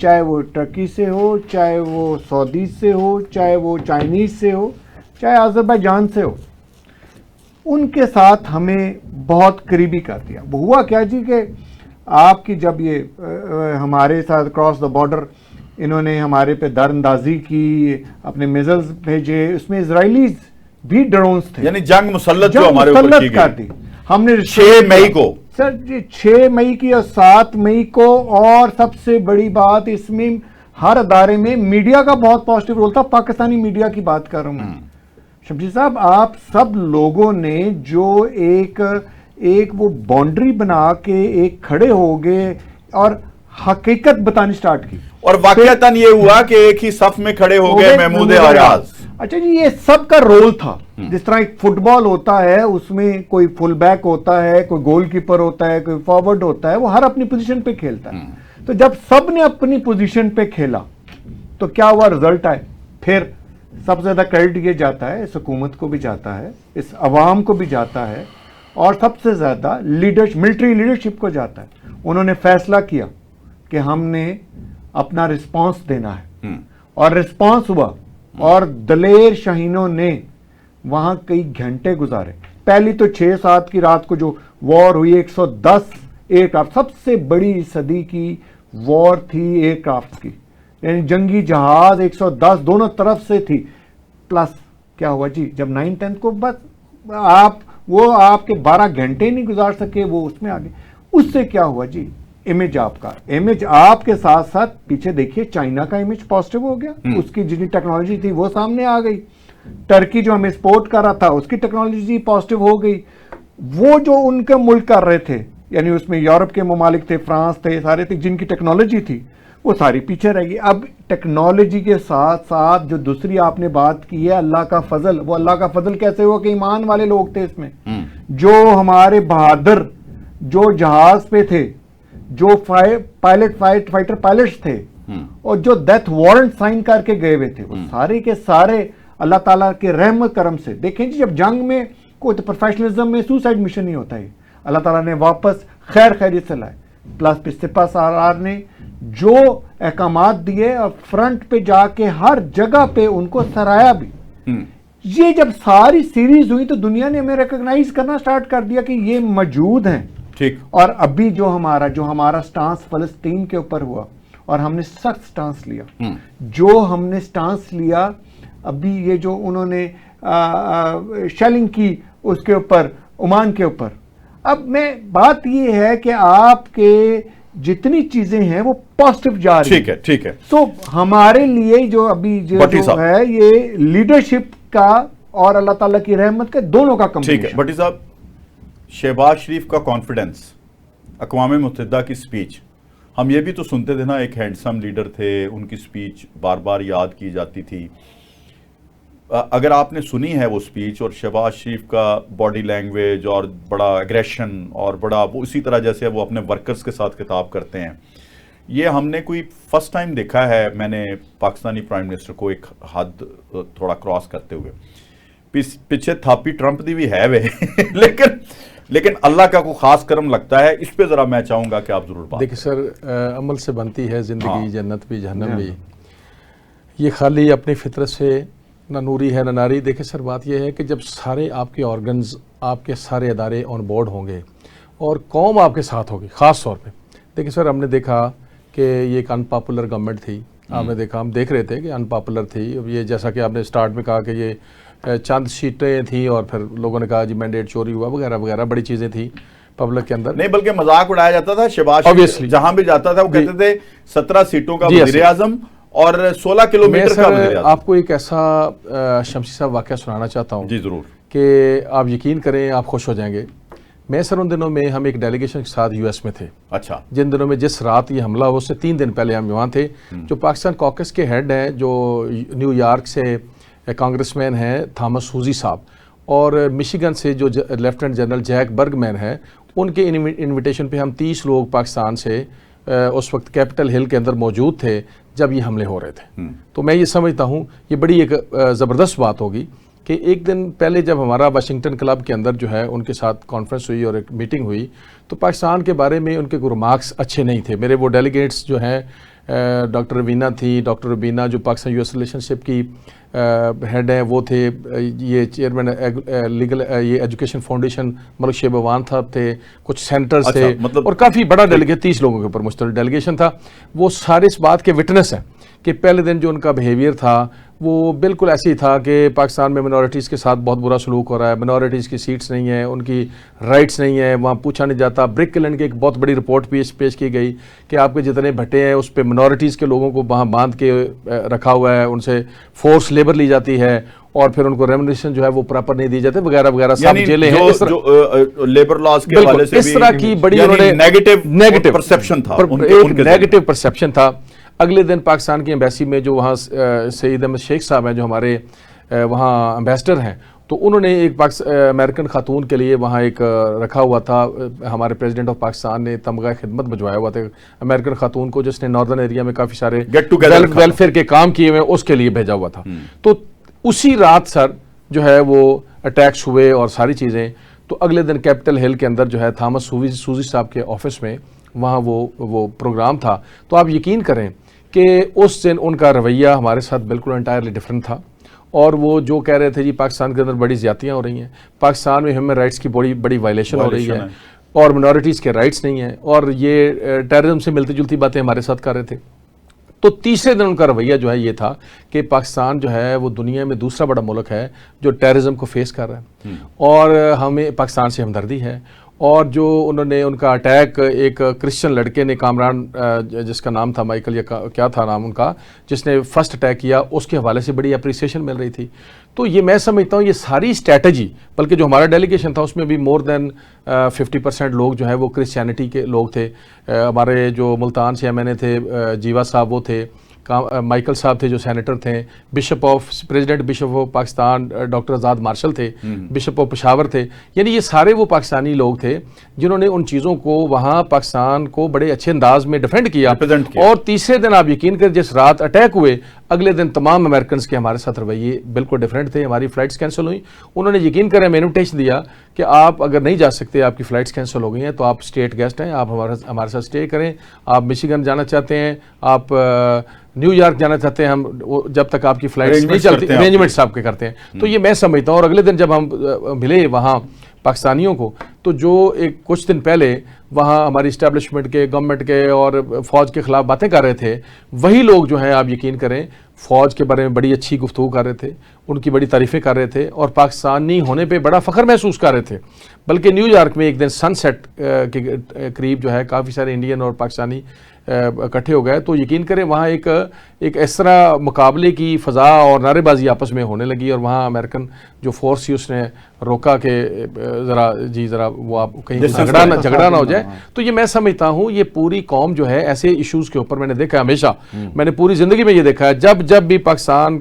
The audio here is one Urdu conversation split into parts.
چاہے وہ ٹرکی سے ہو، چاہے وہ سعودی سے ہو، چاہے وہ چائنیز سے ہو، چاہے آذربائیجان سے ہو، ان کے ساتھ ہمیں بہت قریبی کر دیا۔ وہ ہوا کیا جی کہ آپ کی جب یہ ہمارے ساتھ کراس دا بارڈر انہوں نے ہمارے پہ دار اندازی کی، اپنے میزلز بھیجے، اس میں اسرائیلیز بھی ڈرونز تھے، یعنی جنگ مسلط جو ہمارے اوپر کی کر گئی دی ہم نے 6 مئی کو۔ سر جی 6 مئی کی اور 7 مئی کو، اور سب سے بڑی بات اس میں ہر ادارے میں میڈیا کا بہت پازیٹیو رول تھا۔ پاکستانی میڈیا کی بات کر رہا ہوں میں، شمشیر صاحب آپ سب لوگوں نے جو ایک وہ باؤنڈری بنا کے ایک کھڑے ہو گئے اور حقیقت بتانی سٹارٹ کی، اور واقعتاً یہ ہوا کہ ایک ہی صف میں کھڑے ہو گئے محمود حجاز۔ اچھا جی یہ سب کا رول تھا، جس طرح ایک فٹ بال ہوتا ہے اس میں کوئی فل بیک ہوتا ہے، کوئی گول کیپر ہوتا ہے، کوئی فارورڈ ہوتا ہے، وہ ہر اپنی پوزیشن پہ کھیلتا ہے۔ تو جب سب نے اپنی پوزیشن پہ کھیلا تو کیا ہوا، رزلٹ آئے۔ پھر سب سے زیادہ کریڈٹ یہ جاتا ہے اس حکومت کو بھی جاتا ہے، اس عوام کو بھی جاتا ہے، اور سب سے زیادہ ملٹری لیڈرشپ کو جاتا ہے۔ انہوں نے فیصلہ کیا کہ ہم نے اپنا رسپانس دینا ہے، اور رسپانس ہوا، اور دلیر شاہینوں نے وہاں کئی گھنٹے گزارے۔ پہلی تو 6-7 کی رات کو جو وار ہوئی، 110 ایئر کرافٹ، سب سے بڑی صدی کی وار تھی ایئر کرافٹ کی، یعنی جنگی جہاز 110 دونوں طرف سے تھی۔ پلس کیا ہوا جی، جب 9-10 کو بس آپ کے 12 گھنٹے نہیں گزار سکے، وہ اس میں آگے۔ اس سے کیا ہوا جی، امیج آپ کے ساتھ ساتھ پیچھے دیکھیے چائنا کا امیج پازیٹیو ہو گیا، اس کی جتنی ٹیکنالوجی تھی وہ سامنے آ گئی۔ ٹرکی جو ہمیں سپورٹ کر رہا تھا اس کی ٹیکنالوجی پازیٹیو ہو گئی۔ وہ جو ان کے ملک کر رہے تھے، یعنی اس میں یورپ کے ممالک تھے، فرانس تھے، سارے تھے، جن کی ٹیکنالوجی تھی وہ ساری پیچھے رہ گئی۔ اب ٹیکنالوجی کے ساتھ ساتھ جو دوسری آپ نے بات کی ہے اللہ کا فضل، وہ اللہ کا فضل کیسے ہوا کہ ایمان والے لوگ تھے اس میں، جو ہمارے بہادر جو جہاز پہ تھے، جو فائٹر پائلٹس تھے، اور جو ڈیتھ وارنٹ سائن کر کے گئے ہوئے تھے، وہ سارے کے سارے اللہ تعالیٰ کے رحمت کرم سے۔ دیکھیں جی جب جنگ میں کوئی تو پروفیشنلزم میں سوسائڈ مشن نہیں ہوتا ہے، اللہ تعالیٰ نے واپس خیریت سے لائے۔ پلس پہ سپاہ سالار نے جو احکامات دیے اور فرنٹ پہ جا کے ہر جگہ پہ ان کو سرایا بھی۔ یہ جب ساری سیریز ہوئی تو دنیا نے ہمیں ریکگنائز کرنا سٹارٹ کر دیا کہ یہ موجود ہیں۔ ٹھیک۔ اور ابھی جو ہمارا سٹانس فلسطین کے اوپر ہوا، اور ہم نے سخت سٹانس لیا، جو ہم نے سٹانس لیا، ابھی یہ جو انہوں نے شیلنگ کی اس کے اوپر، عمان کے اوپر، اب میں بات یہ ہے کہ آپ کے جتنی چیزیں ہیں وہ پازیٹیو جا رہی ہیں۔ ٹھیک ہے۔ سو ہمارے لیے جو ابھی جو ہے یہ لیڈرشپ کا اور اللہ تعالیٰ کی رحمت کے دونوں کا کمبینیشن۔ ٹھیک ہے بھٹی صاحب، شہباز شریف کا کانفیڈنس، اقوام متحدہ کی سپیچ، ہم یہ بھی تو سنتے تھے نا، ایک ہینڈسم لیڈر تھے، ان کی سپیچ بار بار یاد کی جاتی تھی۔ اگر آپ نے سنی ہے وہ سپیچ، اور شہباز شریف کا باڈی لینگویج اور بڑا اگریشن اور بڑا وہ اسی طرح جیسے وہ اپنے ورکرز کے ساتھ خطاب کرتے ہیں، یہ ہم نے کوئی فرسٹ ٹائم دیکھا ہے میں نے پاکستانی پرائم منسٹر کو ایک حد تھوڑا کراس کرتے ہوئے۔ پیچھے تھاپی ٹرمپ دی بھی ہے وہ لیکن اللہ کا کوئی خاص کرم لگتا ہے، اس پہ ذرا میں چاہوں گا کہ آپ ضرور بات۔ دیکھیں سر، عمل سے بنتی ہے زندگی، جنت بھی جہنم بھی، یہ خالی اپنی فطرت سے نہ نوری ہے نہ ناری۔ دیکھیں سر، بات یہ ہے کہ جب سارے آپ کے آرگنز، آپ کے سارے ادارے آن بورڈ ہوں گے اور قوم آپ کے ساتھ ہوگی، خاص طور پہ دیکھیں سر، ہم نے دیکھا کہ یہ ایک ان پاپولر گورنمنٹ تھی، آپ نے دیکھا، ہم دیکھ رہے تھے کہ ان پاپولر تھی۔ اب یہ جیسا کہ آپ نے سٹارٹ میں کہا کہ یہ چند سیٹیں تھیں اور پھر لوگوں نے کہا جی مینڈیٹ چوری ہوا وغیرہ وغیرہ، بڑی چیزیں تھیں پبلک کے اندر، نہیں بلکہ مذاق اڑایا جاتا تھا۔ شہباز شریف جہاں بھی جاتا تھا وہ کہتے تھے 17 سیٹوں کا وزیر اعظم اور 16 کلومیٹر کا وزیر اعظم۔ آپ کو ایک ایسا شمسی صاحب واقعہ سنانا چاہتا ہوں جی ضرور، کہ آپ یقین کریں آپ خوش ہو جائیں گے۔ میں سر ان دنوں میں ہم ایک ڈیلیگیشن کے ساتھ US میں تھے۔ اچھا۔ جن دنوں میں جس رات یہ حملہ ہوا اس سے 3 دن پہلے ہم وہاں تھے۔ جو پاکستان کوکس کے ہیڈ ہیں، جو نیو یارک سے کانگریس مین ہیں تھامس ہوزی صاحب، اور مشیگن سے جو لیفٹیننٹ جنرل جیک برگ مین ہے، ان کے انویٹیشن پہ ہم 30 لوگ پاکستان سے اس وقت کیپٹل ہل کے اندر موجود تھے جب یہ حملے ہو رہے تھے۔ تو میں یہ سمجھتا ہوں یہ بڑی ایک زبردست بات ہوگی کہ ایک دن پہلے جب ہمارا واشنگٹن کلب کے اندر جو ہے ان کے ساتھ کانفرنس ہوئی اور ایک میٹنگ ہوئی، تو پاکستان کے بارے میں ان کے کوئی ریمارکس اچھے نہیں تھے۔ میرے وہ ڈیلیگیٹس جو ہیں ڈاکٹر روینہ تھی، ڈاکٹر روبینہ جو پاکستان یو ایس ریلیشن شپ کی ہیڈ ہیں وہ تھے، یہ چیئرمین لیگل یہ ایجوکیشن فاؤنڈیشن ملک شیب عوان صاحب تھے، کچھ سینٹرز تھے، اور کافی بڑا ڈیلیگیٹ 30 لوگوں کے اوپر مشتمل ڈیلیگیشن تھا. وہ سارے اس بات کے وٹنس ہیں کہ پہلے دن جو ان کا بیہیویئر تھا وہ بالکل ایسے ہی تھا کہ پاکستان میں منورٹیز کے ساتھ بہت برا سلوک ہو رہا ہے، منورٹیز کی سیٹس نہیں ہیں، ان کی رائٹس نہیں ہیں، وہاں پوچھا نہیں جاتا. بریک لینڈ کی ایک بہت بڑی رپورٹ پیش کی گئی کہ آپ کے جتنے بھٹے ہیں اس پہ منورٹیز کے لوگوں کو وہاں باندھ کے رکھا ہوا ہے، ان سے فورس لیبر لی جاتی ہے اور پھر ان کو ریمونیشن جو ہے وہ پراپر نہیں دی جاتے وغیرہ وغیرہ. سب جیلیں ہیں لیبر لاز کے حوالے سے اس طرح کی بڑی انہوں نے نیگیٹو پرسیپشن تھا، ایک نیگیٹو پرسیپشن تھا. اگلے دن پاکستان کی ایمبیسی میں جو وہاں سعید احمد شیخ صاحب ہیں جو ہمارے وہاں امبیسڈر ہیں، تو انہوں نے ایک امریکن خاتون کے لیے وہاں ایک رکھا ہوا تھا، ہمارے پریزیڈنٹ آف پاکستان نے تمغہ خدمت بھجوایا ہوا تھا امریکن خاتون کو جس نے ناردرن ایریا میں کافی سارے ویلفیئر کے کام کیے ہوئے اس کے لیے بھیجا ہوا تھا. تو اسی رات سر جو ہے وہ اٹیکس ہوئے اور ساری چیزیں. تو اگلے دن کیپٹل ہل کے اندر جو ہے تھامس سوزی صاحب کے آفس میں وہاں وہ پروگرام تھا. تو آپ یقین کریں کہ اس دن ان کا رویہ ہمارے ساتھ بالکل انٹائرلی ڈفرینٹ تھا، اور وہ جو کہہ رہے تھے جی پاکستان کے اندر بڑی زیادتیاں ہو رہی ہیں، پاکستان میں ہیومن رائٹس کی بڑی وائلیشن ہو رہی ہے اور منورٹیز کے رائٹس نہیں ہیں، اور یہ ٹیررزم سے ملتی جلتی باتیں ہمارے ساتھ کر رہے تھے. تو تیسرے دن ان کا رویہ جو ہے یہ تھا کہ پاکستان جو ہے وہ دنیا میں دوسرا بڑا ملک ہے جو ٹیررزم کو فیس کر رہا ہے اور ہمیں پاکستان سے ہمدردی ہے. اور جو انہوں نے ان کا اٹیک ایک کرسچن لڑکے نے، کامران جس کا نام تھا مائیکل یا کیا تھا نام ان کا، جس نے فرسٹ اٹیک کیا، اس کے حوالے سے بڑی اپریسیشن مل رہی تھی. تو یہ میں سمجھتا ہوں یہ ساری اسٹریٹجی، بلکہ جو ہمارا ڈیلیگیشن تھا اس میں بھی مور دین 50% لوگ جو ہیں وہ کرسچینٹی کے لوگ تھے. ہمارے جو ملتان سے ایم این اے تھے جیوا صاحب وہ تھے، مائیکل صاحب تھے جو سینیٹر تھے، president bishop of Pakistan doctor Azad Marshall تھے، بشپ آف پشاور تھے. یعنی یہ سارے وہ پاکستانی لوگ تھے جنہوں نے ان چیزوں کو وہاں پاکستان کو بڑے اچھے انداز میں ڈیفینڈ کیا. اور تیسرے دن آپ یقین کریں جس رات اٹیک ہوئے اگلے دن تمام امریکنز کے ہمارے ساتھ رویے بالکل ڈیفرنٹ تھے. ہماری فلائٹس کینسل ہوئیں. انہوں نے یقین کریں ہمیں انویٹیشن دیا کہ آپ اگر نہیں جا سکتے، آپ کی فلائٹس کینسل ہو گئی ہیں، تو آپ اسٹیٹ گیسٹ ہیں، آپ ہمارے ساتھ اسٹے کریں. آپ مشیگن جانا چاہتے ہیں، آپ نیو یارک جانا چاہتے ہیں، ہم جب تک آپ کی فلائٹس نہیں چلتی ارینجمنٹس آپ کے کرتے ہیں. تو یہ میں سمجھتا ہوں. اور اگلے دن جب ہم ملے وہاں پاکستانیوں کو، تو جو ایک کچھ دن پہلے وہاں ہماری اسٹیبلشمنٹ کے، گورنمنٹ کے اور فوج کے خلاف باتیں کر رہے تھے، وہی لوگ جو ہیں آپ یقین کریں فوج کے بارے میں بڑی اچھی گفتگو کر رہے تھے، ان کی بڑی تعریفیں کر رہے تھے اور پاکستانی ہونے پہ بڑا فخر محسوس کر رہے تھے. بلکہ نیو یارک میں ایک دن سن سیٹ کے قریب جو ہے کافی سارے انڈین اور پاکستانی اکٹھے ہو گئے. تو یقین کریں وہاں ایک اس طرح مقابلے کی فضا اور نعرے بازی آپس میں ہونے لگی. اور وہاں امریکن جو فورس تھی اس نے روکا کہ ذرا وہ آپ کہیں جھگڑا نہ ہو جائے. تو یہ میں سمجھتا ہوں یہ پوری قوم جو ہے ایسے ایشوز کے اوپر میں نے دیکھا ہمیشہ، میں نے پوری زندگی میں یہ دیکھا ہے جب بھی پاکستان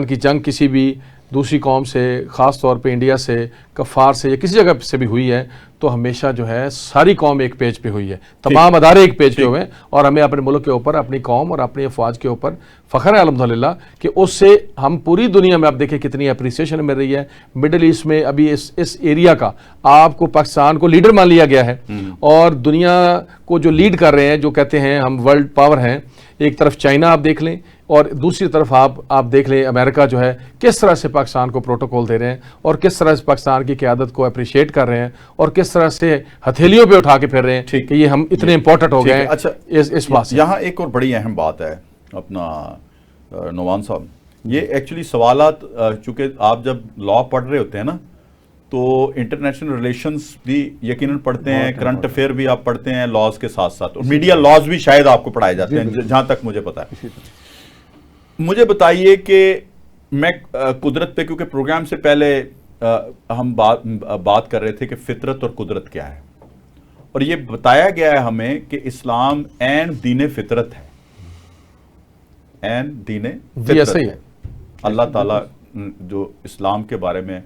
کی جنگ کسی بھی دوسری قوم سے، خاص طور پہ انڈیا سے، کفار سے یا کسی جگہ سے بھی ہوئی ہے، تو ہمیشہ جو ہے ساری قوم ایک پیج پہ ہوئی ہے، تمام ادارے ایک پیج پہ ہوئے ہیں. اور ہمیں اپنے ملک کے اوپر، اپنی قوم اور اپنی افواج کے اوپر فخر ہے الحمدللہ کہ اس سے ہم پوری دنیا میں آپ دیکھیں کتنی اپریسیشن مل رہی ہے. مڈل ایسٹ میں ابھی اس ایریا کا آپ کو پاکستان کو لیڈر مان لیا گیا ہے، اور دنیا کو جو لیڈ کر رہے ہیں، جو کہتے ہیں ہم ورلڈ پاور ہیں، ایک طرف چائنا آپ دیکھ لیں اور دوسری طرف آپ دیکھ لیں امریکہ جو ہے کس طرح سے پاکستان کو پروٹوکول دے رہے ہیں اور کس طرح سے پاکستان کی قیادت کو اپریشیٹ کر رہے ہیں اور کس طرح سے ہتھیلیوں پہ اٹھا کے پھر رہے ہیں کہ یہ ہم اتنے امپورٹنٹ ہو گئے ہیں. اچھا اس بات سے یہاں ایک اور بڑی اہم بات ہے اپنا نعمان صاحب، یہ ایکچولی سوالات، چونکہ آپ جب لا پڑھ رہے ہوتے ہیں نا تو انٹرنیشنل ریلیشنز بھی یقیناً پڑھتے ہیں، کرنٹ افیئر بھی آپ پڑھتے ہیں لاز کے ساتھ ساتھ، اور میڈیا لاز بھی شاید آپ کو پڑھائے جاتے ہیں جہاں تک مجھے پتا ہے. مجھے بتائیے کہ میں قدرت پہ، کیونکہ پروگرام سے پہلے ہم بات کر رہے تھے کہ فطرت اور قدرت کیا ہے، اور یہ بتایا گیا ہے ہمیں کہ اسلام عین دین فطرت ہے، عین دین فطرت ہے. اللہ تعالیٰ جو اسلام کے بارے میں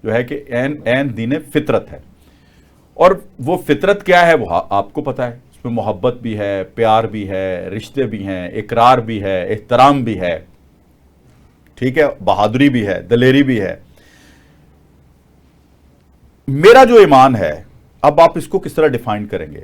جو ہے کہ عین دین فطرت ہے، اور وہ فطرت کیا ہے وہ آپ کو پتا ہے. اس میں محبت بھی ہے، پیار بھی ہے، رشتے بھی ہیں، اقرار بھی ہے، احترام بھی ہے، ٹھیک ہے، بہادری بھی ہے، دلیری بھی ہے. میرا جو ایمان ہے، اب آپ اس کو کس طرح ڈیفائن کریں گے؟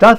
10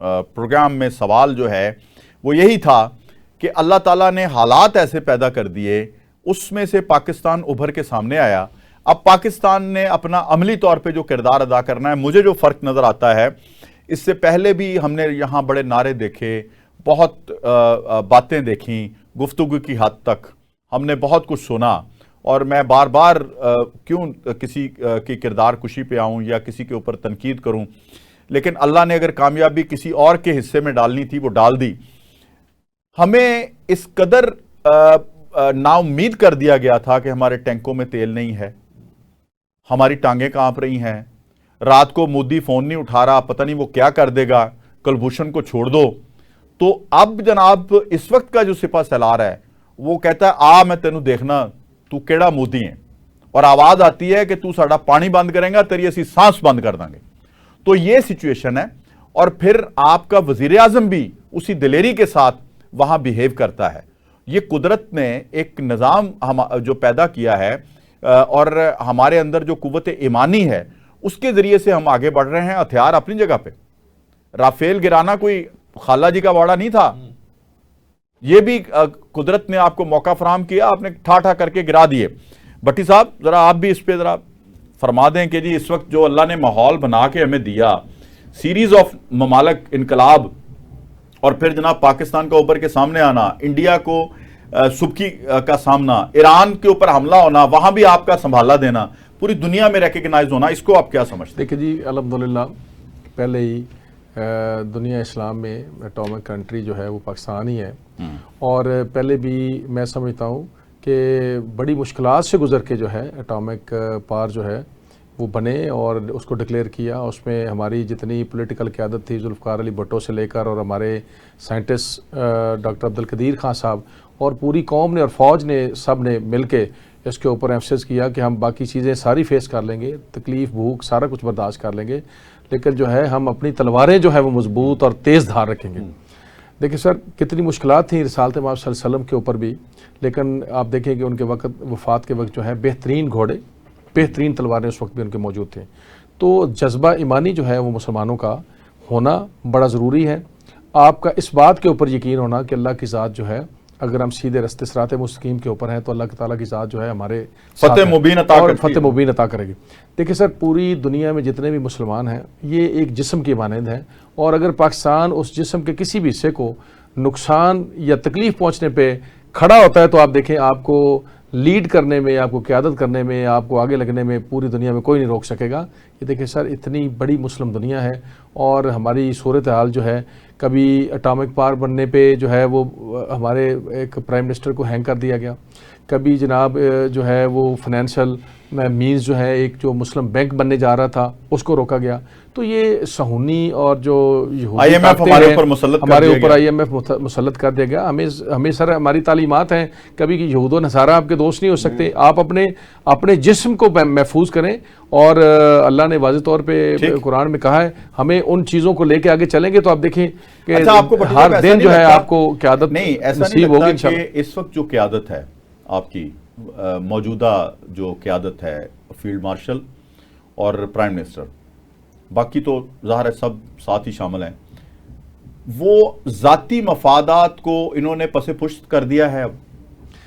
پروگرام میں سوال جو ہے وہ یہی تھا کہ اللہ تعالیٰ نے حالات ایسے پیدا کر دیے، اس میں سے پاکستان ابھر کے سامنے آیا۔ اب پاکستان نے اپنا عملی طور پہ جو کردار ادا کرنا ہے، مجھے جو فرق نظر آتا ہے، اس سے پہلے بھی ہم نے یہاں بڑے نعرے دیکھے، بہت باتیں دیکھیں، گفتگو کی حد تک ہم نے بہت کچھ سنا، اور میں بار بار کیوں کسی کی کردار کشی پہ آؤں یا کسی کے اوپر تنقید کروں، لیکن اللہ نے اگر کامیابی کسی اور کے حصے میں ڈالنی تھی وہ ڈال دی۔ ہمیں اس قدر نا امید کر دیا گیا تھا کہ ہمارے ٹینکوں میں تیل نہیں ہے، ہماری ٹانگیں کانپ رہی ہیں، رات کو مودی فون نہیں اٹھا رہا، پتہ نہیں وہ کیا کر دے گا، کلبھوشن کو چھوڑ دو۔ تو اب جناب اس وقت کا جو سپہ سالار ہے وہ کہتا ہے میں تینوں دیکھنا تو کیڑا مودی ہے، اور آواز آتی ہے کہ تو ساڑا پانی بند کریں گا، تیری اسی سانس بند کر دیں گے۔ تو یہ سچویشن ہے، اور پھر آپ کا وزیر اعظم بھی اسی دلیری کے ساتھ وہاں بیہیو کرتا ہے۔ یہ قدرت نے ایک نظام جو پیدا کیا ہے، اور ہمارے اندر جو قوت ایمانی ہے اس کے ذریعے سے ہم آگے بڑھ رہے ہیں۔ ہتھیار اپنی جگہ پہ، رافیل گرانا کوئی خالہ جی کا واڑا نہیں تھا، یہ بھی قدرت نے آپ کو موقع فراہم کیا، آپ نے ٹھا ٹھا کر کے گرا دیے۔ بٹی صاحب ذرا آپ بھی اس پہ ذرا فرما دیں کہ جی اس وقت جو اللہ نے ماحول بنا کے ہمیں دیا، سیریز آف ممالک انقلاب، اور پھر جناب پاکستان کا اوپر کے سامنے آنا، انڈیا کو سبکی کا سامنا، ایران کے اوپر حملہ ہونا، وہاں بھی آپ کا سنبھالا دینا، پوری دنیا میں ریکگنائز ہونا، اس کو آپ کیا سمجھتے ہیں؟ دیکھیں جی الحمدللہ پہلے ہی دنیا اسلام میں اٹامک کنٹری جو ہے وہ پاکستان ہی ہے، اور پہلے بھی میں سمجھتا ہوں کہ بڑی مشکلات سے گزر کے جو ہے اٹامک پار جو ہے وہ بنے اور اس کو ڈکلیئر کیا۔ اس میں ہماری جتنی پولیٹیکل قیادت تھی، ذوالفقار علی بھٹو سے لے کر، اور ہمارے سائنٹسٹ ڈاکٹر عبدالقدیر خان صاحب اور پوری قوم نے اور فوج نے، سب نے مل کے اس کے اوپر ایمفسس کیا کہ ہم باقی چیزیں ساری فیس کر لیں گے، تکلیف، بھوک، سارا کچھ برداشت کر لیں گے، لیکن جو ہے ہم اپنی تلواریں جو ہے وہ مضبوط اور تیز دھار رکھیں گے۔ دیکھیں سر کتنی مشکلات تھیں رسالت مآب صلی اللہ علیہ وسلم کے اوپر بھی، لیکن آپ دیکھیں کہ ان کے وقت، وفات کے وقت جو ہے بہترین گھوڑے، بہترین تلواریں اس وقت بھی ان کے موجود تھیں۔ تو جذبہ ایمانی جو ہے وہ مسلمانوں کا ہونا بڑا ضروری ہے۔ آپ کا اس بات کے اوپر یقین ہونا کہ اللہ کی ذات جو ہے، اگر ہم سیدھے رستے صراط مستقیم کے اوپر ہیں تو اللہ تعالیٰ کی ذات جو ہے ہمارے فتح مبین عطا کرتی ہے، فتح مبین عطا کرے گی۔ دیکھیں سر پوری دنیا میں جتنے بھی مسلمان ہیں یہ ایک جسم کی مانند ہیں، اور اگر پاکستان اس جسم کے کسی بھی حصے کو نقصان یا تکلیف پہنچنے پہ کھڑا ہوتا ہے تو آپ دیکھیں آپ کو لیڈ کرنے میں، آپ کو قیادت کرنے میں، آپ کو آگے لگنے میں پوری دنیا میں کوئی نہیں روک سکے گا۔ یہ دیکھیں سر اتنی بڑی مسلم دنیا ہے، اور ہماری صورتحال جو ہے، کبھی اٹامک پار بننے پہ جو ہے وہ ہمارے ایک پرائم منسٹر کو ہینگ کر دیا گیا، کبھی جناب جو ہے وہ فائنینشیل مینز جو ہے ایک جو مسلم بینک بننے جا رہا تھا اس کو روکا گیا۔ تو یہ صہیونی اور جو آئی ایم ایف ہمارے اوپر مسلط کر دیا گیا۔ ہمیں سر ہماری تعلیمات ہیں کبھی کہ یہود و نصارہ آپ کے دوست نہیں ہو سکتے، آپ اپنے جسم کو محفوظ کریں، اور اللہ نے واضح طور پہ قرآن میں کہا ہے ہمیں ان چیزوں کو لے کے آگے چلیں گے تو آپ دیکھیں کہ ہر دن جو ہے آپ کو قیادت نصیب ہوگی انشاءاللہ۔ اس وقت جو قیادت ہے آپ کی، موجودہ جو قیادت ہے فیلڈ مارشل اور پرائم منسٹر، باقی تو ظاہر ہے سب ساتھ ہی شامل ہیں، وہ ذاتی مفادات کو انہوں نے پس پشت کر دیا ہے اب،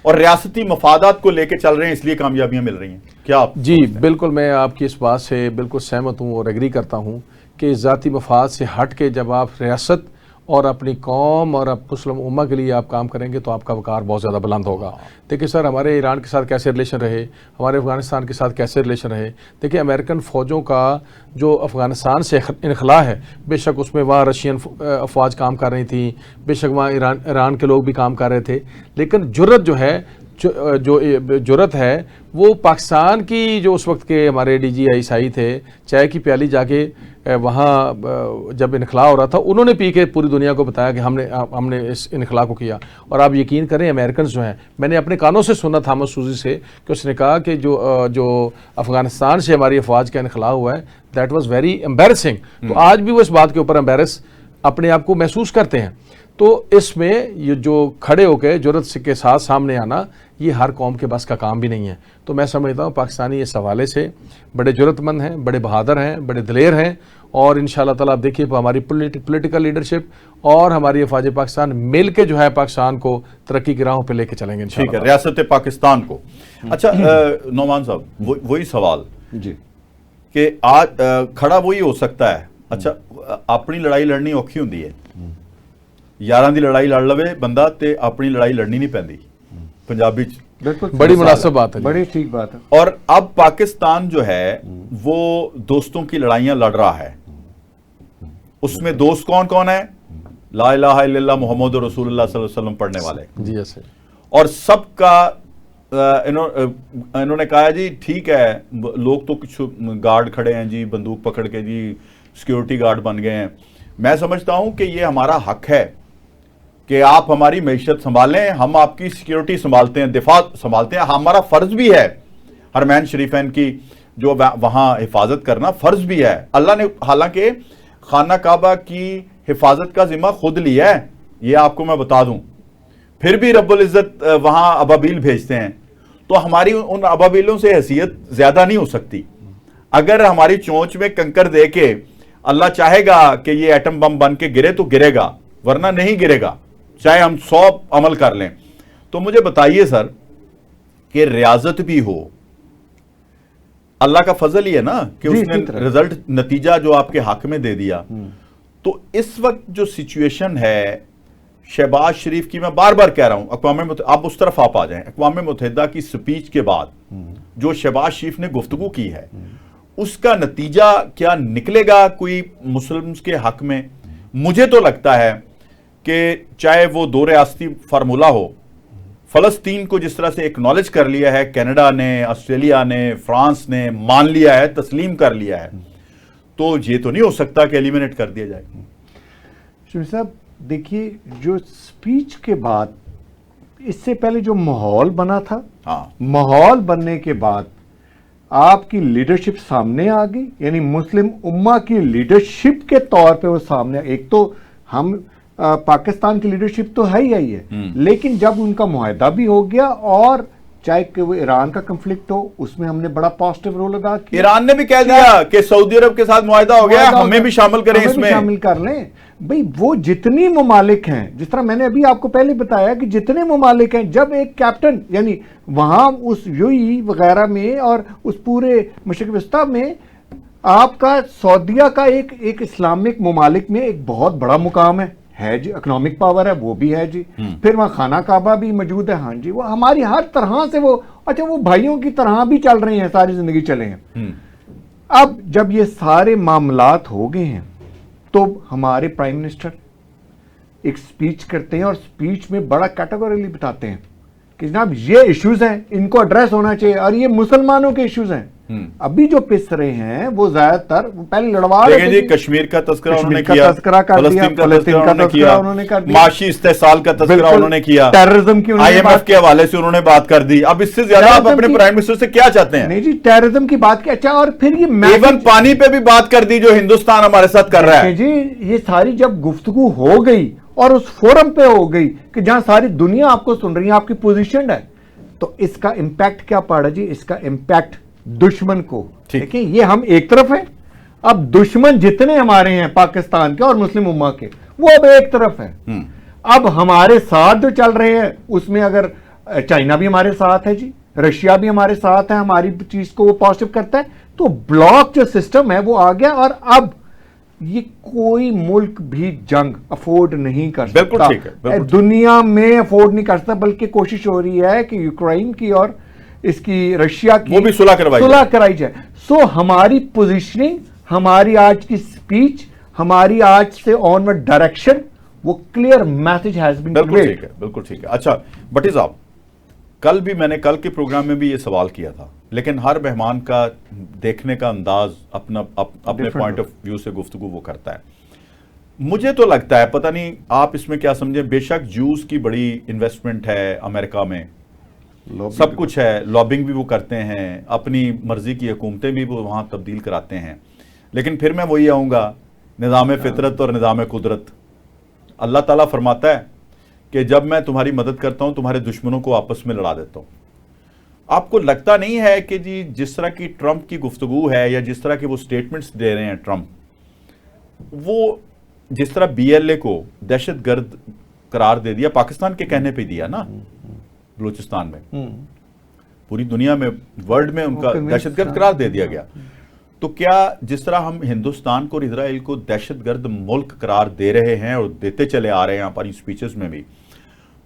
اور ریاستی مفادات کو لے کے چل رہے ہیں، اس لیے کامیابیاں مل رہی ہیں۔ کیا آپ؟ جی بالکل، میں آپ کی اس بات سے بالکل سہمت ہوں اور ایگری کرتا ہوں کہ ذاتی مفاد سے ہٹ کے جب آپ ریاست اور اپنی قوم اور مسلم امہ کے لیے آپ کام کریں گے تو آپ کا وقار بہت زیادہ بلند ہوگا۔ دیکھیں سر ہمارے ایران کے ساتھ کیسے ریلیشن رہے، ہمارے افغانستان کے ساتھ کیسے ریلیشن رہے۔ دیکھیں امریکن فوجوں کا جو افغانستان سے انخلاء ہے، بے شک اس میں وہاں رشین افواج کام کر رہی تھیں، بے شک وہاں ایران کے لوگ بھی کام کر رہے تھے، لیکن جرت جو ہے، جو جرت ہے وہ پاکستان کی، جو اس وقت کے ہمارے ڈی جی عیسائی تھے، چائے کی پیالی جا کے وہاں جب انخلاء ہو رہا تھا انہوں نے پی کے پوری دنیا کو بتایا کہ ہم نے اس انخلاء کو کیا۔ اور آپ یقین کریں امریکنز جو ہیں، میں نے اپنے کانوں سے سنا تھامس سوزی سے کہ اس نے کہا کہ جو افغانستان سے ہماری افواج کا انخلاء ہوا ہے دیٹ واز ویری امبیرسنگ۔ تو آج بھی وہ اس بات کے اوپر امبیرس اپنے آپ کو محسوس کرتے ہیں۔ تو اس میں یہ جو کھڑے ہو کے جرت کے ساتھ سامنے آنا، یہ ہر قوم کے بس کا کام بھی نہیں ہے۔ تو میں سمجھتا ہوں پاکستانی اس حوالے سے بڑے جرت مند ہیں، بڑے بہادر ہیں، بڑے دلیر ہیں، اور انشاءاللہ تعالیٰ آپ دیکھیے ہماری پولیٹیکل لیڈرشپ اور ہماری افواج پاکستان مل کے جو ہے پاکستان کو ترقی کی راہوں پہ لے کے چلیں گے ٹھیک ہے، ریاست پاکستان کو. اچھا نعمان صاحب وہی سوال جی کہ آج کھڑا وہی ہو سکتا ہے. اچھا اپنی لڑائی لڑنی اوکھی ہوندی ہے، یاراں دی لڑائی لڑ لوے بندہ تے اپنی لڑائی لڑنی نہیں پیندی پنجابی چ. بالکل بڑی مناسب بات ہے. بڑی ٹھیک بات ہے. اور اب پاکستان جو ہے وہ دوستوں کی لڑائیاں لڑ رہا ہے. اس میں دوست کون کون ہے؟ لا الہ الا اللہ محمد رسول اللہ صلی اللہ علیہ وسلم پڑھنے والے. جی ایسے اور سب کا انہوں نے کہا جی ٹھیک ہے لوگ تو کچھ گارڈ کھڑے ہیں جی بندوق پکڑ کے جی سیکیورٹی گارڈ بن گئے ہیں. میں سمجھتا ہوں کہ یہ ہمارا حق ہے کہ آپ ہماری معیشت سنبھالیں، ہم آپ کی سیکیورٹی سنبھالتے ہیں، دفاع سنبھالتے ہیں. ہمارا فرض بھی ہے حرمین شریفین کی جو وہاں حفاظت کرنا فرض بھی ہے. اللہ نے حالانکہ خانہ کعبہ کی حفاظت کا ذمہ خود لیا ہے، یہ آپ کو میں بتا دوں. پھر بھی رب العزت وہاں ابابیل بھیجتے ہیں تو ہماری ان ابابیلوں سے حیثیت زیادہ نہیں ہو سکتی. اگر ہماری چونچ میں کنکر دے کے اللہ چاہے گا کہ یہ ایٹم بم بن کے گرے تو گرے گا، ورنہ نہیں گرے گا چاہے ہم 100 عمل کر لیں. تو مجھے بتائیے سر کہ ریاضت بھی ہو، اللہ کا فضل ہی ہے نا کہ اس نے رزلٹ نتیجہ جو آپ کے حق میں دے دیا. تو اس وقت جو سچویشن ہے شہباز شریف کی، میں بار بار کہہ رہا ہوں آپ اس طرف آپ آ جائیں، اقوام متحدہ کی سپیچ کے بعد جو شہباز شریف نے گفتگو کی ہے اس کا نتیجہ کیا نکلے گا کوئی مسلمز کے حق میں؟ مجھے تو لگتا ہے کہ چاہے وہ 2 ریاستی فارمولہ ہو، فلسطین کو جس طرح سے ایکنالج کر لیا ہے کینیڈا نے، آسٹریلیا نے، فرانس نے مان لیا ہے، تسلیم کر لیا ہے، تو یہ تو نہیں ہو سکتا کہ ایلیمنیٹ کر دیا جائے. شمیر صاحب دیکھیے جو سپیچ کے بعد اس سے پہلے جو ماحول بنا تھا، ماحول بننے کے بعد آپ کی لیڈرشپ سامنے آ گئی، یعنی مسلم امہ کی لیڈرشپ کے طور پہ وہ سامنے. ایک تو ہم پاکستان کی لیڈرشپ تو ہے ہی ہے، لیکن جب ان کا معاہدہ بھی ہو گیا اور چاہے کہ وہ ایران کا کنفلکٹ ہو اس میں ہم نے بڑا پازیٹیو رول ادا کیا. ایران نے بھی کہہ دیا کہ سعودی عرب کے ساتھ معاہدہ ہو گیا، ہمیں بھی شامل کریں اس میں، شامل کر لیں. بھئی وہ جتنی ممالک ہیں، جس طرح میں نے ابھی آپ کو پہلے بتایا کہ جتنے ممالک ہیں، جب ایک کیپٹن یعنی وہاں اس UAE وغیرہ میں اور اس پورے مشرق وسطیٰ میں آپ کا سعودیہ کا ایک اسلامک ممالک میں ایک بہت بڑا مقام ہے جی، اکنامک پاور ہے وہ بھی ہے جی، پھر وہاں خانہ کعبہ بھی موجود ہے. ہاں جی وہ ہماری ہر طرح سے وہ اچھا وہ بھائیوں کی طرح بھی چل رہے ہیں، ساری زندگی چلے ہیں. اب جب یہ سارے معاملات ہو گئے ہیں تو ہمارے پرائم منسٹر ایک سپیچ کرتے ہیں اور سپیچ میں بڑا کیٹیگوریلی بتاتے ہیں کہ جناب یہ ایشوز ہیں، ان کو ایڈریس ہونا چاہیے اور یہ مسلمانوں کے ایشوز ہیں. ابھی جو پس رہے ہیں وہ زیادہ تر پہلے لڑوا رہے تھے جی، کشمیر کا تذکرہ انہوں نے کیا، فلسطین کا تذکرہ انہوں نے کیا، معاشی استحصال کا تذکرہ انہوں نے کیا، ٹیررزم کی IMF کے حوالے سے انہوں نے بات کر دی. اب اس سے زیادہ آپ اپنے پرائم منسٹر سے کیا چاہتے ہیں؟ نہیں جی ٹیررزم کی بات کی. اچھا اور پھر یہ ایون پانی پہ بھی بات کر دی جو ہندوستان ہمارے ساتھ کر رہا ہے جی. یہ ساری جب گفتگو ہو گئی اور اس فورم پہ ہو گئی کہ جہاں ساری دنیا آپ کو سن رہی ہے، آپ کی پوزیشن ہے، تو اس کا امپیکٹ کیا پڑا جی؟ اس کا امپیکٹ دشمن کو. دیکھیں یہ ہم ایک طرف ہیں، اب دشمن جتنے ہمارے ہیں پاکستان کے اور مسلم امہ کے وہ اب ایک طرف ہے. اب ہمارے ساتھ جو چل رہے ہیں اس میں اگر چائنا بھی ہمارے ساتھ ہے جی، رشیا بھی ہمارے ساتھ ہے، ہماری چیز کو وہ پازیٹیو کرتا ہے، تو بلاک جو سسٹم ہے وہ آ گیا. اور اب یہ کوئی ملک بھی جنگ افورڈ نہیں کر سکتا، دنیا میں افورڈ نہیں کر سکتا، بلکہ کوشش ہو رہی ہے کہ یوکرائن کی اور اس کی رشیا کی وہ بھی صلح کرائی جائے. سو ہماری پوزیشننگ، ہماری آج کی سپیچ، ہماری آج سے آنورڈ ڈائریکشن وہ clear message has been conveyed. بالکل ٹھیک ہے. اچھا بٹی صاحب کل بھی میں نے کل کے پروگرام میں بھی یہ سوال کیا تھا، لیکن ہر مہمان کا دیکھنے کا انداز اپنے پوائنٹ آف ویو سے گفتگو وہ کرتا ہے. مجھے تو لگتا ہے پتہ نہیں آپ اس میں کیا سمجھیں، بے شک جوز کی بڑی انویسٹمنٹ ہے امریکہ میں، سب کچھ ہے، لابنگ بھی وہ کرتے ہیں، اپنی مرضی کی حکومتیں بھی وہ وہاں تبدیل کراتے ہیں، لیکن پھر میں وہی آؤں گا نظام فطرت اور نظام قدرت. اللہ تعالیٰ فرماتا ہے کہ جب میں تمہاری مدد کرتا ہوں تمہارے دشمنوں کو آپس میں لڑا دیتا ہوں. آپ کو لگتا نہیں ہے کہ جی جس طرح کی ٹرمپ کی گفتگو ہے یا جس طرح کے وہ سٹیٹمنٹس دے رہے ہیں ٹرمپ، وہ جس طرح بی ایل اے کو دہشت گرد قرار دے دیا، پاکستان کے کہنے پہ دیا نا بلوچستان میں، پوری دنیا میں ورلڈ میں ان کا دہشت گرد قرار دے دیا گیا، تو کیا جس طرح ہم ہندوستان کو اور اسرائیل کو دہشت گرد ملک قرار دے رہے ہیں اور دیتے چلے آ رہے ہیں ہماری سپیچز میں بھی،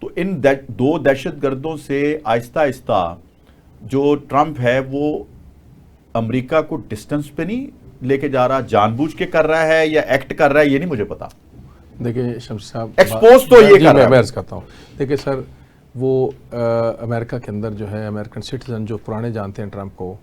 تو ان دو دہشت گردوں سے آہستہ آہستہ جو ٹرمپ ہے وہ امریکہ کو ڈسٹنس پہ نہیں لے کے جا رہا، جان بوجھ کے کر رہا ہے یا ایکٹ کر رہا ہے، یہ نہیں مجھے پتا. دیکھیں شمس صاحب ایکسپوز تو یہ کر رہا ہے. میں عرض کرتا ہوں، دیکھیں سر وہ امریکہ کے اندر جو ہے امریکن سٹیزن جو پرانے جانتے ہیں ٹرمپ کو،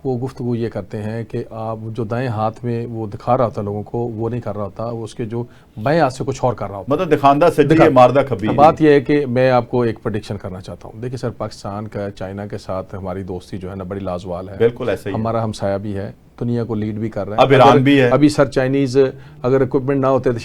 وہ گفتگو یہ کرتے ہیں کہ آپ جو دائیں ہاتھ میں وہ دکھا رہا ہوتا لوگوں کو وہ نہیں کر رہا ہوتا، وہ اس کے جو بائیں ہاتھ سے کچھ اور کر رہا ہوتا. مطلب دکھاندہ سجی ماردہ خبیر. بات یہ ہے کہ میں آپ کو ایک پریڈکشن کرنا چاہتا ہوں. دیکھیں سر پاکستان کا چائنا کے ساتھ ہماری دوستی جو ہے نا بڑی لازوال ہے. بالکل ایسا ہی ہمارا ہمسایہ بھی ہے، دنیا کو لیڈ بھی کر رہا ہے. اب ایران بھی ہے. ابھی سر چائنیز اگر اکوپمنٹ نہ ہوتے تو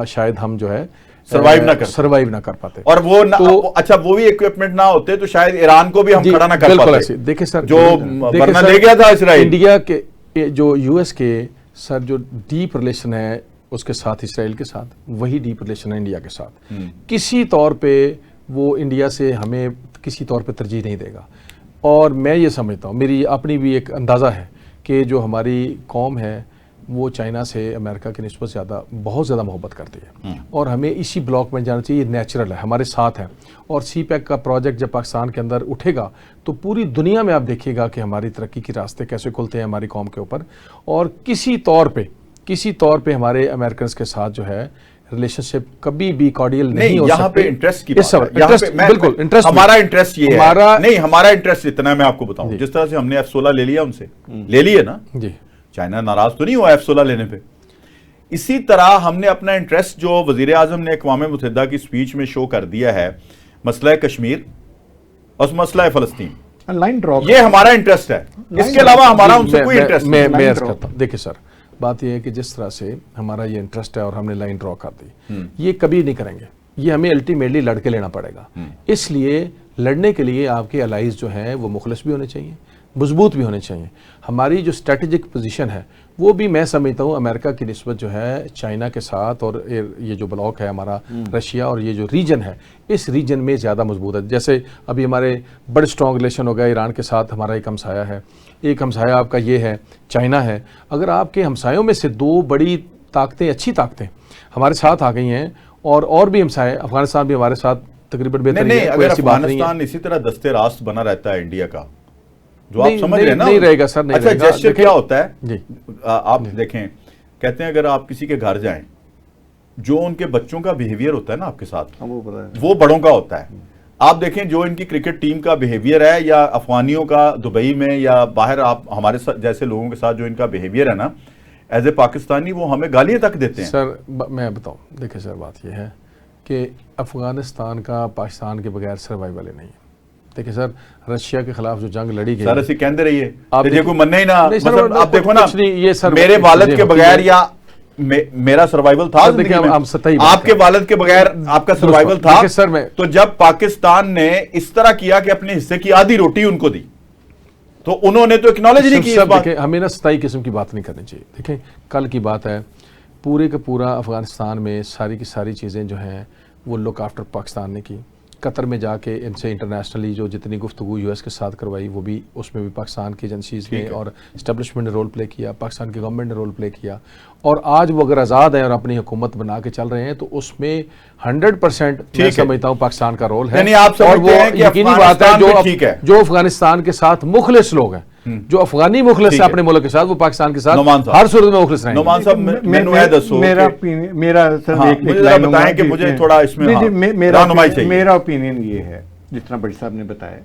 شاید ہم جو ہے سروائیو نہ کر پاتے. اور وہ اچھا وہ بھی اکوپمنٹ نہ ہوتے تو شاید ایران کو بھی ہم کھڑا نہ کر پاتے. بالکل ایسے. دیکھیں سر جو برنا لے گیا تھا اسرائیل، انڈیا کے جو یو ایس کے سر جو ڈیپ ریلیشن ہے اس کے ساتھ اسرائیل کے ساتھ، وہی ڈیپ ریلیشن ہے انڈیا کے ساتھ. کسی طور پہ وہ انڈیا سے ہمیں کسی طور پہ ترجیح نہیں دے گا. اور میں یہ سمجھتا ہوں، میری اپنی بھی ایک اندازہ ہے کہ جو ہماری قوم ہے وہ چائنا سے امریکہ کی نسبت زیادہ بہت زیادہ محبت کرتی ہے، اور ہمیں اسی بلاک میں جانا چاہیے. یہ نیچرل ہے، ہمارے ساتھ ہے. اور سی پیک کا پروجیکٹ جب پاکستان کے اندر اٹھے گا تو پوری دنیا میں آپ دیکھیے گا کہ ہماری ترقی کے راستے کیسے کھلتے ہیں ہماری قوم کے اوپر. اور کسی طور پہ ہمارے امریکنز کے ساتھ جو ہے ریلیشن شپ کبھی بھی کارڈیل نہیں ہو سکتے. یہاں پہ انٹرسٹ کی بات ہے. بالکل انٹرسٹ، ہمارا انٹرسٹ یہ ہے نہیں، ہمارا انٹرسٹ اتنا ہے، میں آپ کو بتاؤں جس طرح سے ہم نے F-16 لے لیا ان سے، لے لیے نا جی، چائنا ناراض تو نہیں ہوا F-16 لینے پہ. اسی طرح ہم نے اپنا انٹرسٹ جو وزیر اعظم نے اقوام متحدہ کی سپیچ میں شو کر دیا ہے، مسئلہ کشمیر اور مسئلہ فلسطین، لائن ڈرا، یہ ہمارا انٹرسٹ ہے. اس کے علاوہ ہمارا ان سے کوئی انٹرسٹ نہیں. میں عرض کرتا ہوں، دیکھیں سر بات یہ ہے کہ جس طرح سے ہمارا یہ انٹرسٹ ہے اور ہم نے لائن ڈرا کر دی، یہ کبھی نہیں کریں گے. یہ ہمیں الٹیمیٹلی لڑ کے لینا پڑے گا. اس لیے لڑنے کے لیے آپ کے الائز جو ہیں وہ مخلص بھی ہونے چاہیے، مضبوط بھی ہونے چاہیے. ہماری جو اسٹریٹجک پوزیشن ہے وہ بھی میں سمجھتا ہوں امریکہ کی نسبت جو ہے چائنا کے ساتھ، اور یہ جو بلاک ہے ہمارا رشیا اور یہ جو ریجن ہے اس ریجن میں زیادہ مضبوط ہے. جیسے ابھی ہمارے بڑے اسٹرانگ ریلیشن ہو گیا ایران کے ساتھ، ہمارا ایک ہمسایہ ہے، ایک ہمسایہ آپ کا یہ ہے چائنا ہے. اگر آپ کے ہمسایوں میں سے دو بڑی طاقتیں، اچھی طاقتیں ہمارے ساتھ آ گئی ہیں، اور بھی ہمسایہ افغانستان بھی ہمارے ساتھ تقریباً بہتر ہے، اگر افغانستان اسی طرح دستے راست بنا رہتا ہے انڈیا کا، جو آپ سمجھ رہے ہیں نا، نہیں رہے گا سر. نہیں اچھا جیسچر کیا ہوتا ہے جی، آپ دیکھیں، کہتے ہیں اگر آپ کسی کے گھر جائیں، جو ان کے بچوں کا بیہیویئر ہوتا ہے نا آپ کے ساتھ، وہ بڑوں کا ہوتا ہے. آپ دیکھیں جو ان کی کرکٹ ٹیم کا بیہیویئر ہے، یا افغانیوں کا دبئی میں یا باہر آپ ہمارے جیسے لوگوں کے ساتھ جو ان کا بیہیویئر ہے نا، ایز اے پاکستانی وہ ہمیں گالیاں تک دیتے ہیں. سر میں بتاؤں، دیکھیں سر بات یہ ہے کہ افغانستان کا پاکستان کے بغیر سروائیول ہی نہیں ہے. دیکھیں سر رشیا کے خلاف جو جنگ لڑی گئی، سر اسی کہندے رہیے آپ کوئی مننے ہی نہ، مطلب آپ دیکھو نا، یہ سر میرے والد کے بغیر یا میرا سروائیول تھا، آپ کے والد کے بغیر آپ کا سروائیول تھا. تو جب پاکستان نے اس طرح کیا کہ اپنے حصے کی آدھی روٹی ان کو دی، تو انہوں نے تو اکنالج نہیں کی اس بات. ہمیں نا ستائی قسم کی بات نہیں کرنی چاہیے. دیکھیں کل کی بات ہے، پورے کا پورا افغانستان میں ساری کی ساری چیزیں جو ہیں وہ لک آفٹر پاکستان نے کی. قطر میں جا کے ان سے انٹرنیشنلی جو جتنی گفتگو یو ایس کے ساتھ کروائی، وہ بھی اس میں بھی پاکستان کی ایجنسیز نے اور اسٹیبلشمنٹ نے رول پلے کیا، پاکستان کی گورنمنٹ نے رول پلے کیا. اور آج وہ اگر آزاد ہیں اور اپنی حکومت بنا کے چل رہے ہیں تو اس میں 100% میں سمجھتا ہوں پاکستان کا رول ہے. اور وہ یقینی بات ہے جو افغانستان کے ساتھ مخلص لوگ ہیں، جو افغانی مخلص ہے اپنے ملک کے ساتھ، وہ پاکستان کے ساتھ ہر صورت میں مخلص رہیں گے. نعمان صاحب میرا اوپینین یہ ہے جتنا بڑی صاحب نے بتایا.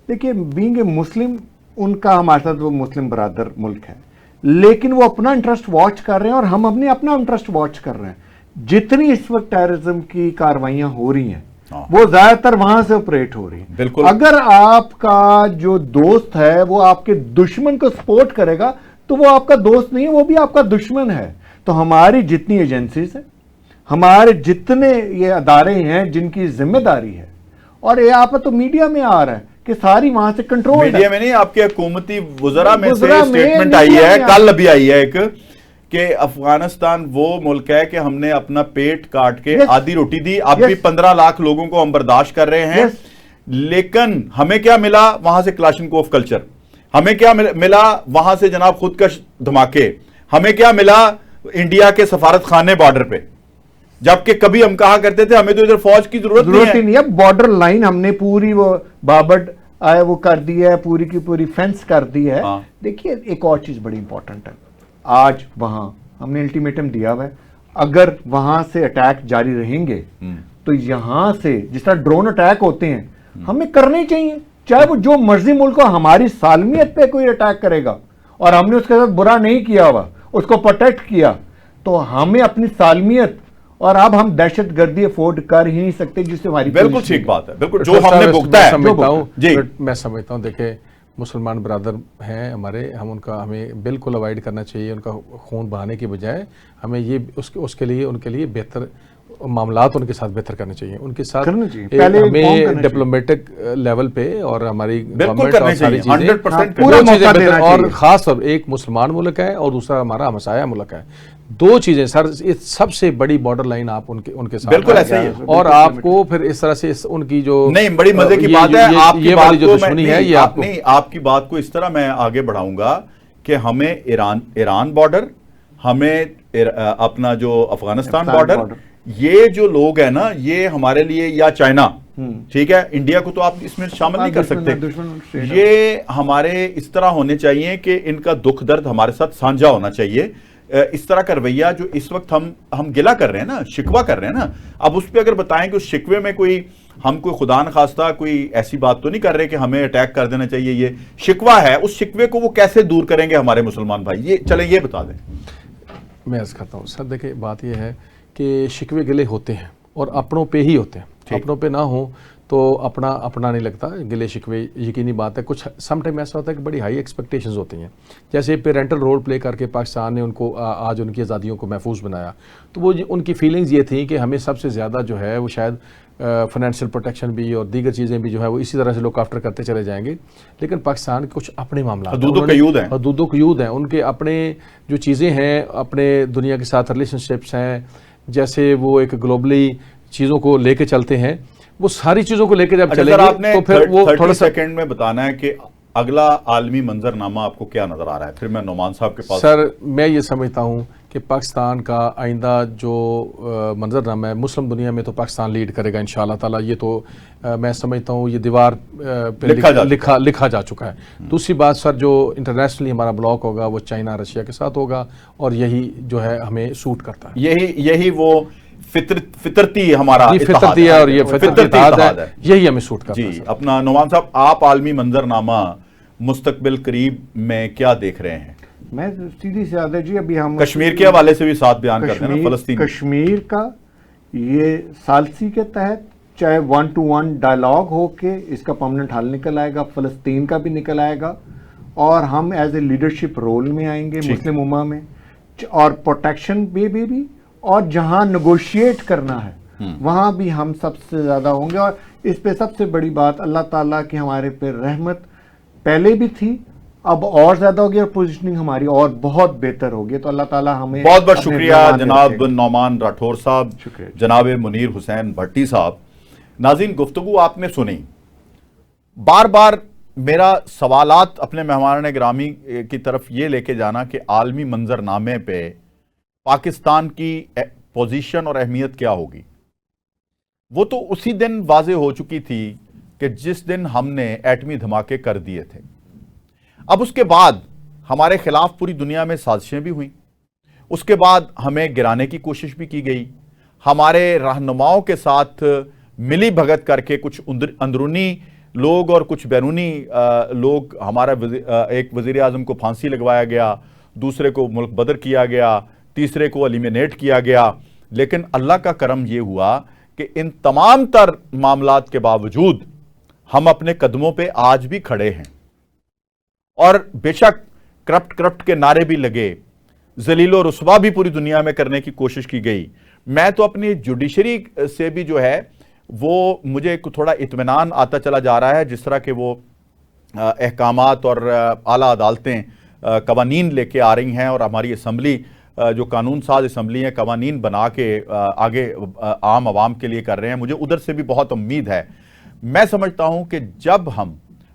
دیکھیے بینگ اے مسلم، ان کا ہمارے ساتھ وہ مسلم برادر ملک ہے، لیکن وہ اپنا انٹرسٹ واچ کر رہے ہیں اور ہم اپنا انٹرسٹ واچ کر رہے ہیں. جتنی اس وقت ٹیررزم کی کاروائیاں ہو رہی ہیں وہ زیادہ تر وہاں سے آپریٹ ہو رہی ہیں. بالکل. اگر آپ کا جو دوست ہے وہ آپ کے دشمن کو سپورٹ کرے گا تو وہ آپ کا دوست نہیں ہے، وہ بھی آپ کا دشمن ہے. تو ہماری جتنی ایجنسیز ہیں، ہمارے جتنے یہ ادارے ہیں جن کی ذمہ داری ہے، اور یہ آپ تو میڈیا میں آ رہا ہے کہ ساری وہاں سے کنٹرول، میڈیا میں نہیں، آپ کے حکومتی وزراء میں سے اسٹیٹمنٹ آئی ہے، کل ابھی آئی ہے ایک، کہ افغانستان وہ ملک ہے کہ ہم نے اپنا پیٹ کاٹ کے آدھی روٹی دی, اب بھی 15 لاکھ لوگوں کو ہم برداشت کر رہے ہیں, لیکن ہمیں کیا ملا وہاں سے کلاشنکوف کلچر, ہمیں کیا ملا وہاں سے جناب خودکش دھماکے, ہمیں کیا ملا انڈیا کے سفارت خانے بارڈر پہ, جبکہ کبھی ہم کہا کرتے تھے ہمیں تو ادھر فوج کی ضرورت نہیں ہے. بارڈر لائن ہم نے پوری وہ بابڈ آیا وہ کر دی ہے, پوری کی پوری فینس کر دی ہے. دیکھیے ایک اور چیز بڑی امپورٹنٹ ہے, آج وہاں ہم نے الٹیمیٹم دیا ہوا ہے, اگر وہاں سے اٹیک جاری رہیں گے تو یہاں سے جس طرح ڈرون اٹیک ہوتے ہیں ہمیں کرنے چاہیے, چاہے وہ جو مرضی ملک ہو. ہماری سالمیت پہ کوئی اٹیک کرے گا اور ہم نے اس کے ساتھ برا نہیں کیا ہوا, اس کو پروٹیکٹ کیا, تو ہمیں اپنی سالمیت, اور اب ہم دہشت گردی افورڈ کر ہی نہیں سکتے جس سے ہماری بالکل ٹھیک بات ہے, بالکل جو ہم نے بھگتا ہے. میں سمجھتا ہوں دیکھیں مسلمان برادر ہیں ہمارے, ہم ان کا ہمیں بالکل اوائڈ کرنا چاہیے, ان کا خون بہانے کی بجائے ہمیں یہ اس کے لیے ان کے لیے بہتر معاملات ان کے ساتھ بہتر کرنے چاہیے, ان کے ساتھ ہمیں ڈپلومیٹک لیول پہ اور ہماری گورنمنٹ اور ساری چیزیں, اور خاص طور ایک مسلمان ملک ہے اور دوسرا ہمارا ہمسایہ ملک ہے, دو چیزیں سر سب سے بڑی بارڈر لائن آپ ان کے ساتھ بالکل ایسا ہی ہے, اور آپ کو پھر اس طرح سے ان کی جو نہیں بڑی مزے کی بات ہے, یہ والی جو دشمنی ہے یہ آپ کی بات کو اس طرح میں آگے بڑھاؤں گا کہ ہمیں ایران بارڈر, ہمیں اپنا جو افغانستان بارڈر, یہ جو لوگ ہیں نا یہ ہمارے لیے, یا چائنا, ٹھیک ہے, انڈیا کو تو آپ اس میں شامل نہیں کر سکتے, یہ ہمارے اس طرح ہونے چاہیے کہ ان کا دکھ درد ہمارے ساتھ سانجھا ہونا چاہیے. اس طرح کا رویہ جو اس وقت ہم گلہ کر رہے ہیں نا, شکوہ کر رہے ہیں نا, اب اس پہ اگر بتائیں کہ اس شکوے میں ہم کوئی خدا نخواستہ کوئی ایسی بات تو نہیں کر رہے کہ ہمیں اٹیک کر دینا چاہیے, یہ شکوہ ہے, اس شکوے کو وہ کیسے دور کریں گے ہمارے مسلمان بھائی, یہ چلیں یہ بتا دیں. میں عرض کرتا ہوں سر, دیکھیں بات یہ ہے کہ شکوے گلے ہوتے ہیں اور اپنوں پہ ہی ہوتے ہیں, اپنوں پہ نہ ہوں تو اپنا نہیں لگتا, گلے شکوے یقینی بات ہے. کچھ سم ٹائم ایسا ہوتا ہے کہ بڑی ہائی ایکسپیکٹیشنز ہوتی ہیں, جیسے پیرنٹل رول پلے کر کے پاکستان نے ان کو آج ان کی آزادیوں کو محفوظ بنایا, تو وہ ان کی فیلنگز یہ تھیں کہ ہمیں سب سے زیادہ جو ہے وہ شاید فائنینشیل پروٹیکشن بھی اور دیگر چیزیں بھی جو ہے وہ اسی طرح سے لک آفٹر کرتے چلے جائیں گے, لیکن پاکستان کے کچھ اپنے معاملات حدود و قیود ہیں, ان کے اپنے جو چیزیں ہیں, اپنے دنیا کے ساتھ ریلیشن شپس ہیں, جیسے وہ ایک گلوبلی چیزوں کو لے کے چلتے ہیں, وہ ساری چیزوں کو لے کے جب چلیں گے تو پھر وہ 30 سیکنڈ میں بتانا ہے کہ اگلا عالمی منظر نامہ آپ کو کیا نظر آ رہا ہے, پھر میں نعمان صاحب کے پاس. سر میں یہ سمجھتا ہوں کہ پاکستان کا آئندہ جو منظر نامہ ہے مسلم دنیا میں تو پاکستان لیڈ کرے گا انشاءاللہ تعالیٰ, یہ تو میں سمجھتا ہوں یہ دیوار پہ لکھا جا چکا ہے. دوسری بات سر, جو انٹرنیشنلی ہمارا بلاک ہوگا وہ چائنا رشیا کے ساتھ ہوگا, اور یہی جو ہے ہمیں سوٹ کرتا ہے, یہی وہ فطرتی ہمارا فطرتی ہے, اور یہ فطرتی اتحاد ہے, یہی ہمیں سوٹ کرتا ہے. جی اپنا نعمان صاحب, آپ عالمی منظر نامہ مستقبل قریب میں کیا دیکھ رہے ہیں؟ میں سیدھی سی بات ہے جی, ابھی ہم کشمیر کے حوالے سے بھی ساتھ بیان کرتے ہیں نا, فلسطین کشمیر کا یہ ثالثی کے تحت چاہے 1 to 1 ڈائلاگ ہو کے اس کا پرماننٹ حل نکل آئے گا, فلسطین کا بھی نکل آئے گا, اور ہم ایز اے لیڈرشپ رول میں آئیں گے مسلم امہ میں, اور پروٹیکشن بھی اور جہاں نیگوشیٹ کرنا ہے وہاں بھی ہم سب سے زیادہ ہوں گے. اور اس پہ سب سے بڑی بات, اللہ تعالیٰ کی ہمارے پہ رحمت پہلے بھی تھی, اب اور زیادہ ہوگی, اور پوزیشننگ ہماری اور بہت بہتر ہوگی. تو اللہ تعالیٰ ہمیں بہت بہت شکریہ جناب نعمان راٹھور صاحب, جناب منیر حسین بھٹی صاحب. ناظرین, گفتگو آپ نے سنی, بار بار میرا سوالات اپنے مہمان گرامی کی طرف یہ لے کے جانا کہ عالمی منظر نامے پہ پاکستان کی پوزیشن اور اہمیت کیا ہوگی. وہ تو اسی دن واضح ہو چکی تھی کہ جس دن ہم نے ایٹمی دھماکے کر دیے تھے. اب اس کے بعد ہمارے خلاف پوری دنیا میں سازشیں بھی ہوئیں, اس کے بعد ہمیں گرانے کی کوشش بھی کی گئی, ہمارے رہنماؤں کے ساتھ ملی بھگت کر کے کچھ اندرونی لوگ اور کچھ بیرونی لوگ, ہمارا ایک وزیر اعظم کو پھانسی لگوایا گیا, دوسرے کو ملک بدر کیا گیا, تیسرے کو ایلیمینیٹ کیا گیا. لیکن اللہ کا کرم یہ ہوا کہ ان تمام تر معاملات کے باوجود ہم اپنے قدموں پہ آج بھی کھڑے ہیں, اور بے شک کرپٹ کے نعرے بھی لگے, ذلیل و رسوا بھی پوری دنیا میں کرنے کی کوشش کی گئی. میں تو اپنی جوڈیشری سے بھی جو ہے وہ مجھے تھوڑا اطمینان آتا چلا جا رہا ہے, جس طرح کہ وہ احکامات اور اعلیٰ عدالتیں قوانین لے کے آ رہی ہیں, اور ہماری اسمبلی جو قانون ساز اسمبلی ہیں قوانین بنا کے آگے عام عوام کے لیے کر رہے ہیں، مجھے ادھر سے بھی بہت امید ہے۔ میں سمجھتا ہوں کہ جب ہم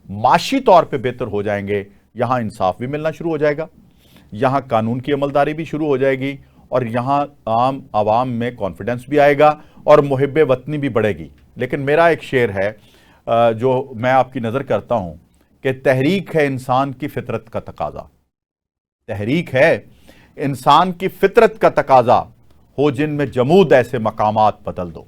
معاشی طور پہ بہتر ہو جائیں گے، یہاں انصاف بھی ملنا شروع ہو جائے گا، یہاں قانون کی عملداری بھی شروع ہو جائے گی، اور یہاں عام عوام میں کانفیڈنس بھی آئے گا اور محب وطنی بھی بڑھے گی۔ لیکن میرا ایک شعر ہے جو میں آپ کی نظر کرتا ہوں کہ تحریک ہے انسان کی فطرت کا تقاضا، تحریک ہے انسان کی فطرت کا تقاضا، ہو جن میں جمود ایسے مقامات بدل دو۔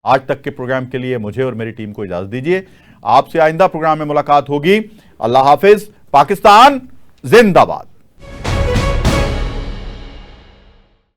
آج تک کے پروگرام کے لیے مجھے اور میری ٹیم کو اجازت دیجیے، آپ سے آئندہ پروگرام میں ملاقات ہوگی۔ اللہ حافظ۔ پاکستان زندہ باد۔